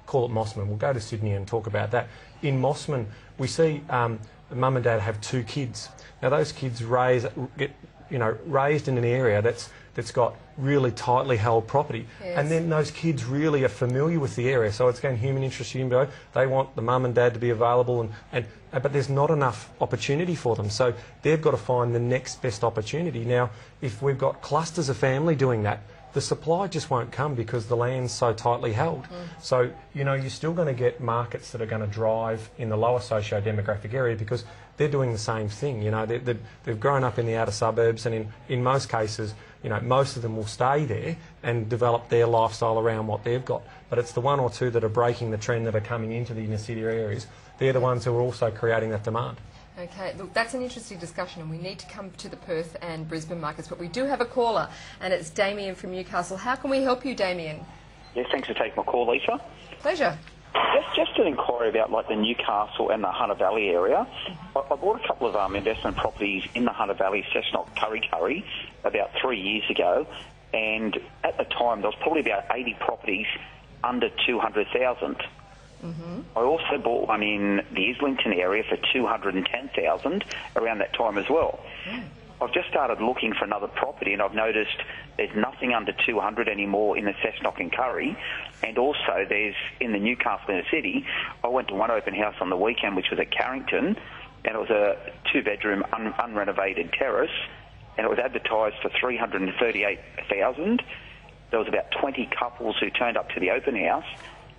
call it Mossman. We'll go to Sydney and talk about that. In Mossman, we see mum and dad have 2 kids. Now those kids get raised in an area that's got really tightly held property, yes. And then those kids really are familiar with the area. So it's again human interest, they want the mum and dad to be available, but there's not enough opportunity for them. So they've got to find the next best opportunity. Now, if we've got clusters of family doing that, the supply just won't come because the land's so tightly held. So, you know, you're still going to get markets that are going to drive in the lower socio-demographic area because they're doing the same thing. You know, they've grown up in the outer suburbs, and in most cases, you know, most of them will stay there and develop their lifestyle around what they've got. But it's the 1 or 2 that are breaking the trend that are coming into the inner city areas. They're the ones who are also creating that demand. Okay, look, that's an interesting discussion, and we need to come to the Perth and Brisbane markets, but we do have a caller, and it's Damien from Newcastle. How can we help you, Damien? Yes, thanks for taking my call, Lisa. Pleasure. Just just an inquiry about like the Newcastle and the Hunter Valley area. I bought a couple of investment properties in the Hunter Valley, Cessnock, Curry, about 3 years ago, and at the time there was probably about 80 properties under 200,000. I also bought one in the Islington area for 210,000 around that time as well. I've just started looking for another property, and I've noticed there's nothing under 200 anymore in the Cessnock and Curry, and also there's in the Newcastle inner city. I went to one open house on the weekend, which was at Carrington, and it was a 2-bedroom unrenovated terrace, and it was advertised for 338,000. There was about 20 couples who turned up to the open house,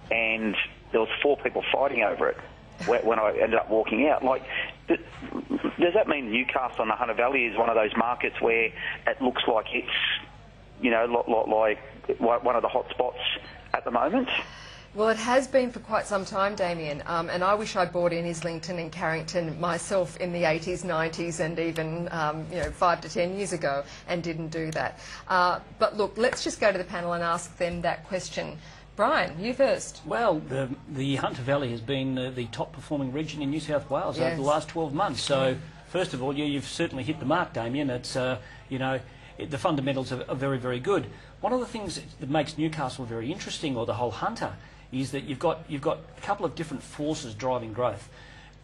and there was 4 people fighting over it when I ended up walking out. Like, does that mean Newcastle and the Hunter Valley is one of those markets where it looks like it's, you know, like one of the hot spots at the moment? Well, it has been for quite some time, Damien, and I wish I bought in Islington and Carrington myself in the 80s, 90s and even 5 to 10 years ago, and didn't do that. But look, let's just go to the panel and ask them that question. Brian, you first. Well, the Hunter Valley has been the top performing region in New South Wales over the last 12 months. So, first of all, you've certainly hit the mark, Damien. It's, the fundamentals are very, very good. One of the things that makes Newcastle very interesting, or the whole Hunter, is that you've got a couple of different forces driving growth.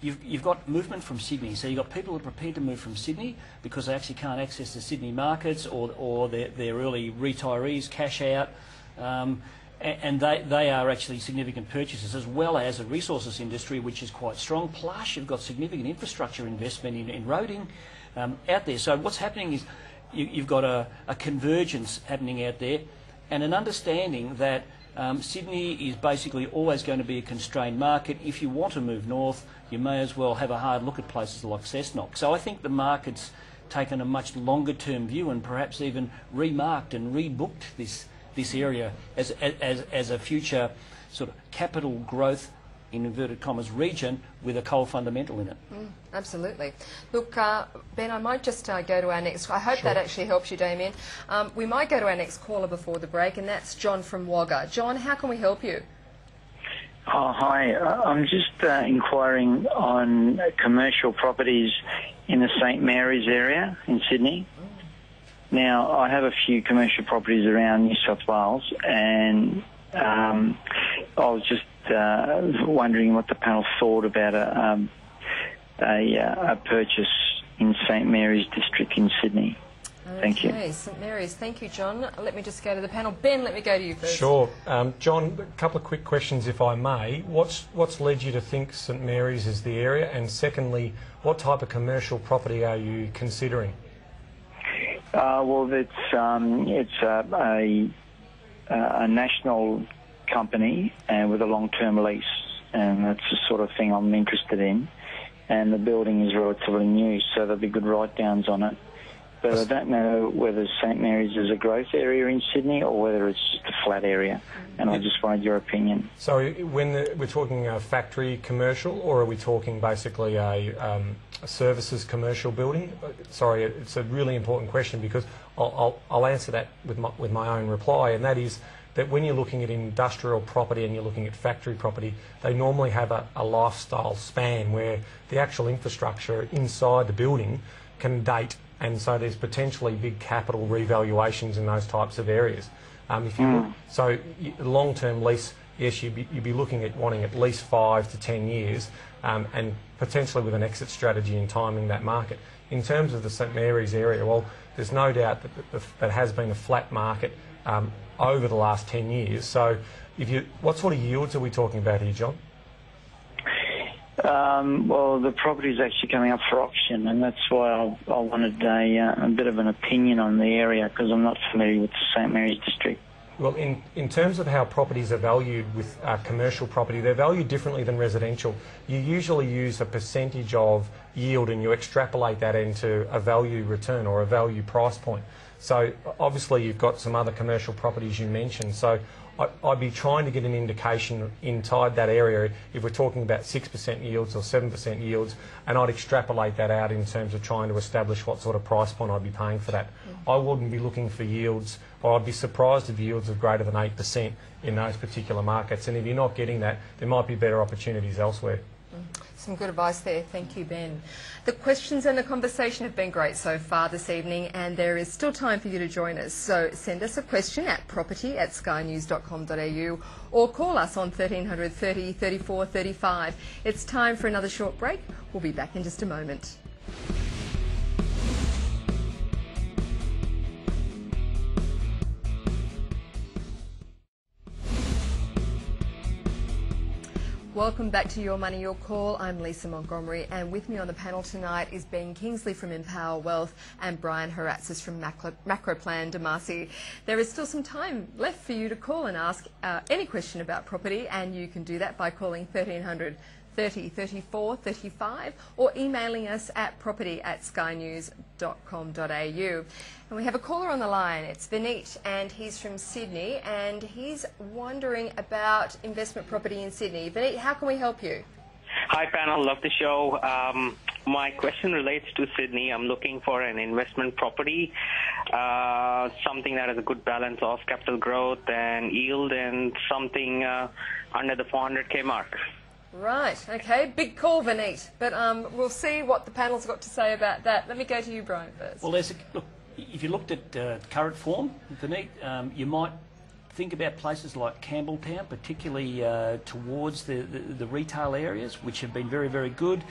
You've got movement from Sydney, so you've got people who are prepared to move from Sydney because they actually can't access the Sydney markets, or they're early retirees, cash out. And they are actually significant purchasers, as well as a resources industry which is quite strong. Plus, you've got significant infrastructure investment in roading out there. So what's happening is you've got a convergence happening out there, and an understanding that Sydney is basically always going to be a constrained market. If you want to move north, you may as well have a hard look at places like Cessnock. So I think the market's taken a much longer-term view and perhaps even remarked and rebooked this area as a future sort of capital growth, in inverted commas, region with a coal fundamental in it. Absolutely. Look, Ben, I might just go to our next. I hope that actually helps you, Damien. We might go to our next caller before the break, and that's John from Wagga. John, how can we help you? Oh, hi. I'm just inquiring on commercial properties in the St Mary's area in Sydney. Now, I have a few commercial properties around New South Wales, and I was just wondering what the panel thought about a purchase in St Mary's district in Sydney. Thank you. Okay, St Mary's. Thank you, John. Let me just go to the panel. Ben, let me go to you first. Sure. John, a couple of quick questions, if I may. What's led you to think St Mary's is the area? And secondly, what type of commercial property are you considering? Well, it's a national company and with a long-term lease, and that's the sort of thing I'm interested in. And the building is relatively new, so there'll be good write-downs on it. But I don't know whether St Mary's is a growth area in Sydney or whether it's just a flat area, and I just wanted your opinion. So when we're talking a factory commercial, or are we talking basically a services commercial building? Sorry, it's a really important question, because I'll answer that with my own reply, and that is that when you're looking at industrial property and you're looking at factory property, they normally have a lifestyle span where the actual infrastructure inside the building can date, and so there's potentially big capital revaluations in those types of areas. So long-term lease, yes, you'd be looking at wanting at least 5 to 10 years, and potentially with an exit strategy in timing that market. In terms of the St Mary's area, well, there's no doubt that that has been a flat market over the last 10 years. So what sort of yields are we talking about here, John? Well, the property is actually coming up for auction, and that's why I wanted a bit of an opinion on the area, because I'm not familiar with the St Mary's district. Well, in terms of how properties are valued with commercial property, they're valued differently than residential. You usually use a percentage of yield and you extrapolate that into a value return or a value price point. So obviously you've got some other commercial properties you mentioned. So I'd be trying to get an indication inside that area if we're talking about 6% yields or 7% yields, and I'd extrapolate that out in terms of trying to establish what sort of price point I'd be paying for that. I wouldn't be looking for yields, or I'd be surprised if yields of greater than 8% in those particular markets, and if you're not getting that, there might be better opportunities elsewhere. Some good advice there. Thank you, Ben. The questions and the conversation have been great so far this evening, and there is still time for you to join us. So send us a question at property@skynews.com.au or call us on 1300 30 34 35. It's time for another short break. We'll be back in just a moment. Welcome back to Your Money, Your Call. I'm Lisa Montgomery, and with me on the panel tonight is Ben Kingsley from Empower Wealth and Brian Haratzis from Macroplan Damasi. There is still some time left for you to call and ask any question about property, and you can do that by calling 1300 30 34 35 or emailing us at property@skynews.com.au. And we have a caller on the line. It's Vineet, and he's from Sydney, and he's wondering about investment property in Sydney. Vineet, how can we help you? Hi panel, love the show. My question relates to Sydney. I'm looking for an investment property, something that has a good balance of capital growth and yield, and something under the 400k mark. Right, okay, big call, Vineet, but we'll see what the panel's got to say about that. Let me go to you, Brian, first. Well, look, if you looked at current form, Vineet, you might think about places like Campbelltown, particularly towards the retail areas, which have been very, very good.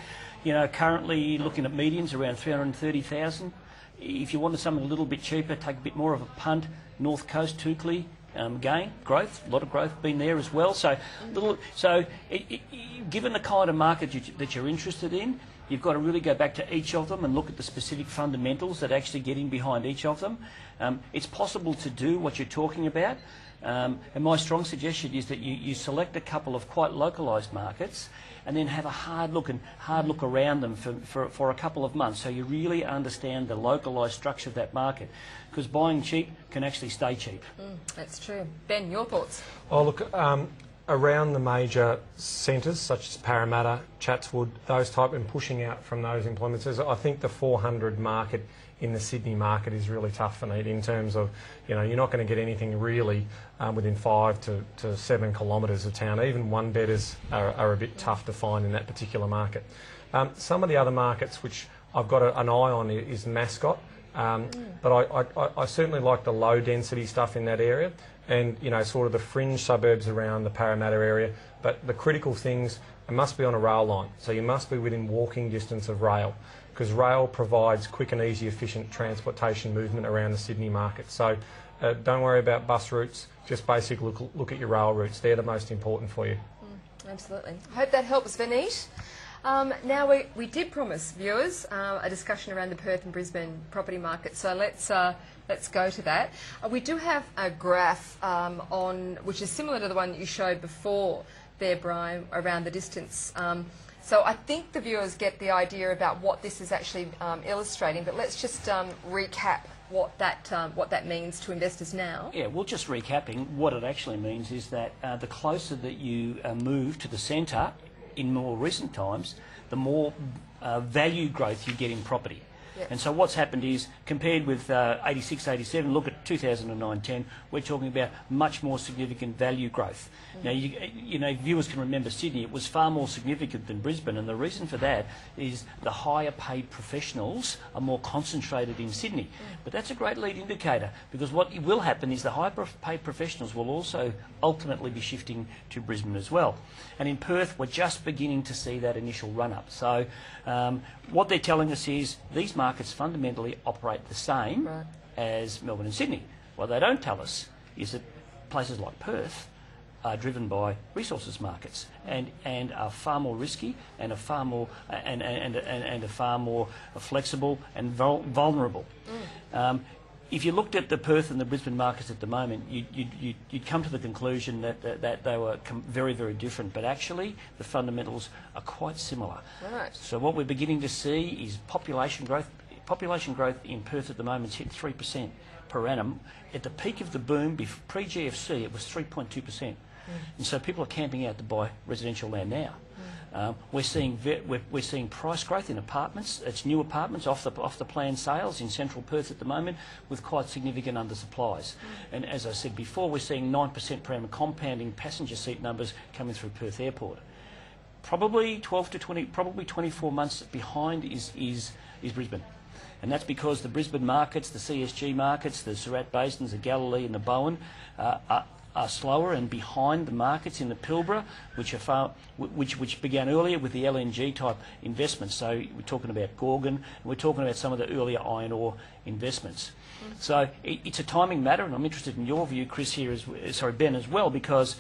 You know, currently looking at medians around 330,000. If you wanted something a little bit cheaper, take a bit more of a punt, North Coast, Toukley. Gain, growth, a lot of growth been there as well. So, given the kind of market that you're interested in, you've got to really go back to each of them and look at the specific fundamentals that actually get in behind each of them. It's possible to do what you're talking about, and my strong suggestion is that you select a couple of quite localised markets and then have a hard look around them for a couple of months, so you really understand the localised structure of that market, because buying cheap can actually stay cheap. That's true. Ben, your thoughts? Oh, look, around the major centres such as Parramatta, Chatswood, those type, and pushing out from those employment centres, I think the 400 market in the Sydney market is really tough for need in terms of, you know, you're not going to get anything really within 5 to 7 kilometres of town. Even one-bedders are a bit tough to find in that particular market. Some of the other markets which I've got an eye on is Mascot, but I certainly like the low-density stuff in that area, and, you know, sort of the fringe suburbs around the Parramatta area. But the critical things, it must be on a rail line, so you must be within walking distance of rail, because rail provides quick and easy, efficient transportation movement around the Sydney market. So don't worry about bus routes, just basically look at your rail routes. They're the most important for you. Absolutely. I hope that helps, Vineet. Now, we did promise viewers a discussion around the Perth and Brisbane property market, so let's go to that. We do have a graph which is similar to the one you showed before there, Brian, around the distance. So I think the viewers get the idea about what this is actually illustrating, but let's just recap what that means to investors now. Yeah, well, just recapping, what it actually means is that the closer that you move to the centre in more recent times, the more value growth you get in property. Yep. And so what's happened is, compared with 86, 87, look at 2009-10, we're talking about much more significant value growth. Now, you know, viewers can remember Sydney, it was far more significant than Brisbane, and the reason for that is the higher paid professionals are more concentrated in Sydney. But that's a great lead indicator, because what will happen is the higher paid professionals will also ultimately be shifting to Brisbane as well. And in Perth, we're just beginning to see that initial run-up. So what they're telling us is these markets fundamentally operate the same as Melbourne and Sydney. What they don't tell us is that places like Perth are driven by resources markets and are far more risky and are far more and are far more flexible and vulnerable. If you looked at the Perth and the Brisbane markets at the moment, you'd come to the conclusion that they were very, very different, but actually the fundamentals are quite similar. Right. So what we're beginning to see is population growth population growth in Perth at the moment is hit 3% per annum. At the peak of the boom, pre-GFC, it was 3.2%. And so people are camping out to buy residential land now. We're seeing price growth in apartments. It's new apartments off the plan sales in central Perth at the moment, with quite significant undersupplies. And as I said before, we're seeing 9% per annum compounding passenger seat numbers coming through Perth Airport. Probably 24 months behind is Brisbane. And that's because the Brisbane markets, the CSG markets, the Surat Basins, the Galilee and the Bowen are slower and behind the markets in the Pilbara, which began earlier with the LNG type investments. So we're talking about Gorgon, and we're talking about some of the earlier iron ore investments. So it's a timing matter, and I'm interested in your view, Chris, here, Ben, as well, because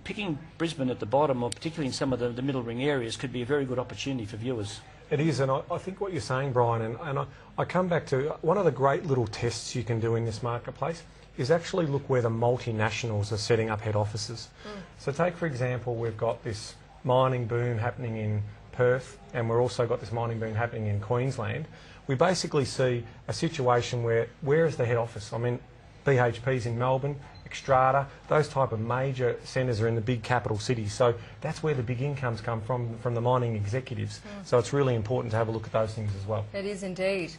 picking Brisbane at the bottom, or particularly in some of the middle ring areas, could be a very good opportunity for viewers. It is, and I think what you're saying, Brian, and I come back to one of the great little tests you can do in this marketplace is actually look where the multinationals are setting up head offices. So take, for example, we've got this mining boom happening in Perth, and we've also got this mining boom happening in Queensland. We basically see a situation where is the head office? I mean, BHP's in Melbourne, Xstrata, those type of major centres are in the big capital cities. So that's where the big incomes come from the mining executives. So it's really important to have a look at those things as well. It is indeed.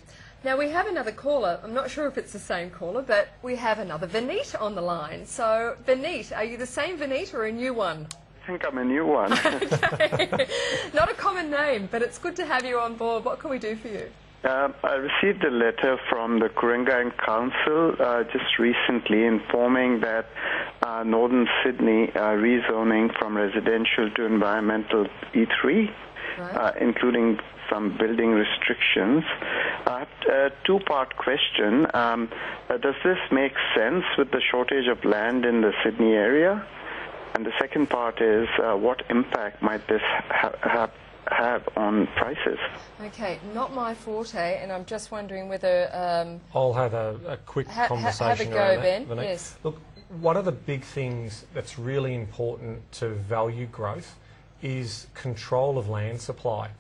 Now we have another caller. I'm not sure if it's the same caller, but we have another Vineet on the line. So Vineet, are you the same Vineet or a new one? I think I'm a new one. Okay. Not a common name, but it's good to have you on board. What can we do for you? I received a letter from the Ku-ring-gai Council just recently informing that Northern Sydney rezoning from residential to environmental E3, right, including some building restrictions. I have a two-part question. Does this make sense with the shortage of land in the Sydney area? And the second part is, what impact might this have on prices? Okay, not my forte, and I'm just wondering whether... I'll have a quick conversation have a go, Ben. That. Yes. Look, one of the big things that's really important to value growth is control of land supply.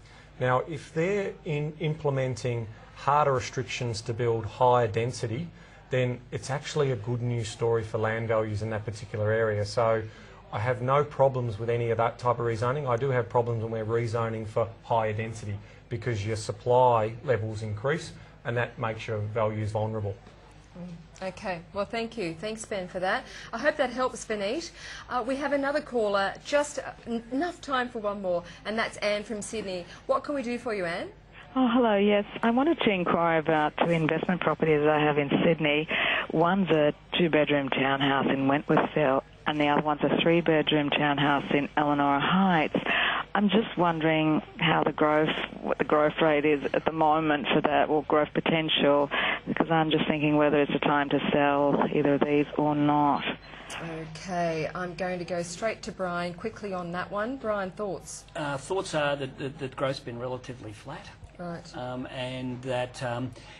Now, if they're implementing harder restrictions to build higher density, then it's actually a good news story for land values in that particular area. So I have no problems with any of that type of rezoning. I do have problems when we're rezoning for higher density because your supply levels increase and that makes your values vulnerable. Okay, well thank you. Thanks Ben for that. I hope that helps, Vineet. We have another caller, just enough time for one more, and that's Anne from Sydney. What can we do for you, Anne? Oh, hello, yes. I wanted to inquire about two investment properties I have in Sydney. One's a two-bedroom townhouse in Wentworthville, and the other one's a 3-bedroom townhouse in Eleanor Heights. I'm just wondering what the growth rate is at the moment for that, or growth potential, because I'm just thinking whether it's a time to sell either of these or not. Okay, I'm going to go straight to Brian quickly on that one. Brian, thoughts? Thoughts are that growth's been relatively flat. Right. And that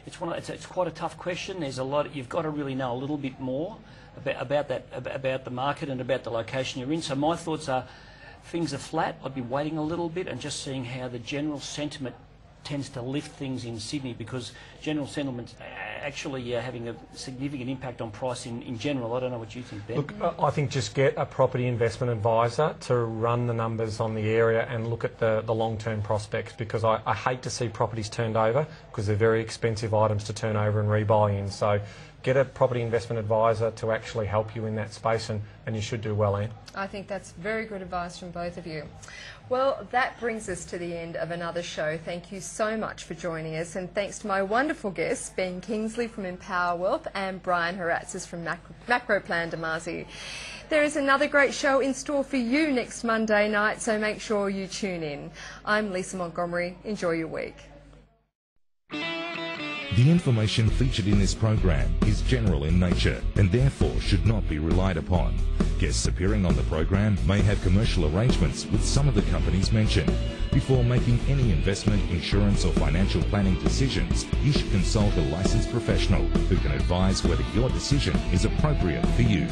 it's quite a tough question. There's a lot. You've got to really know a little bit more about the market and about the location you're in. So my thoughts are, things are flat. I'd be waiting a little bit and just seeing how the general sentiment tends to lift things in Sydney, because general sentiment's actually having a significant impact on price in general. I don't know what you think, Ben. Look, I think just get a property investment advisor to run the numbers on the area and look at the long-term prospects, because I hate to see properties turned over because they're very expensive items to turn over and rebuy in. So get a property investment advisor to actually help you in that space, and you should do well, Anne. I think that's very good advice from both of you. Well, that brings us to the end of another show. Thank you so much for joining us, and thanks to my wonderful guests, Ben Kingsley from Empower Wealth and Brian Haratzis from Macroplan Damazi. There is another great show in store for you next Monday night, so make sure you tune in. I'm Lisa Montgomery. Enjoy your week. The information featured in this program is general in nature and therefore should not be relied upon. Guests appearing on the program may have commercial arrangements with some of the companies mentioned. Before making any investment, insurance or financial planning decisions, you should consult a licensed professional who can advise whether your decision is appropriate for you.